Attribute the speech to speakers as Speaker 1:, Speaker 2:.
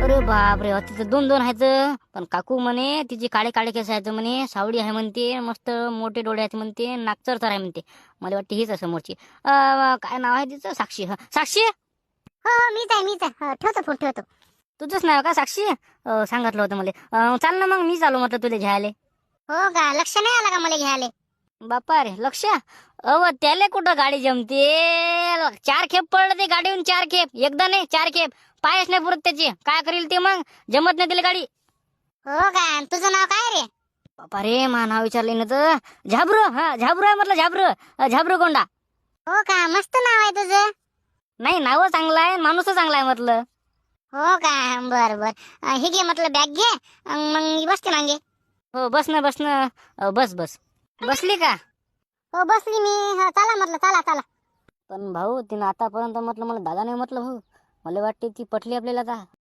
Speaker 1: अरे बाप रे, तिथं दोन दोन आहेत. पण काकू म्हणे तिची काळे काळे केस आहेत म्हणे, सावळी आहे म्हणते, मस्त मोठे डोळे आहेत म्हणते, नाकचरतर आहे म्हणते. मला वाटते हीच आहे समोरची. काय नाव आहे तिचं? साक्षी. साक्षी,
Speaker 2: हो हो, मीच आहे. हो, ठेवतो फोन ठेवतो.
Speaker 1: तुझंच नाव का साक्षी? सांगितलं होतं मला. चाल ना मग, मी चालू म्हटलं तुला घ्यायला.
Speaker 2: हो का, लक्ष नाही आला का मला घ्यायला?
Speaker 1: बापा रे, लक्ष त्याला कुठं गाडी जमते. 4 खेप पडलं ते गाडीहून, 4 खेप. एकदा नाही, 4 खेप. पायच नाही पुरत त्याची. काय करील ते मग? जमत नाही तिला गाडी.
Speaker 2: हो का, तुझं नाव काय रे?
Speaker 1: बापा रे, मा नाव विचारले ना तर. झाबरू. हा, झाबरू आहे म्हटलं, झाबरू. झाबरू कोंडा.
Speaker 2: हो का, मस्त नाव आहे तुझं.
Speaker 1: नाही, नाव चांगलं आहे, माणूस चांगला आहे म्हटलं.
Speaker 2: हो का, बर बर. हे घे म्हटलं, बॅग घे. मग मी बसते मागे.
Speaker 1: हो, बस ना बस ना. बस बस. बसली का?
Speaker 2: हो बसली मी. चला म्हटलं, चला चला.
Speaker 1: पण भाऊ, तिनं आतापर्यंत म्हटलं मला दादा नाही म्हटलं भाऊ. मला वाटते ती पटली आपल्याला आता.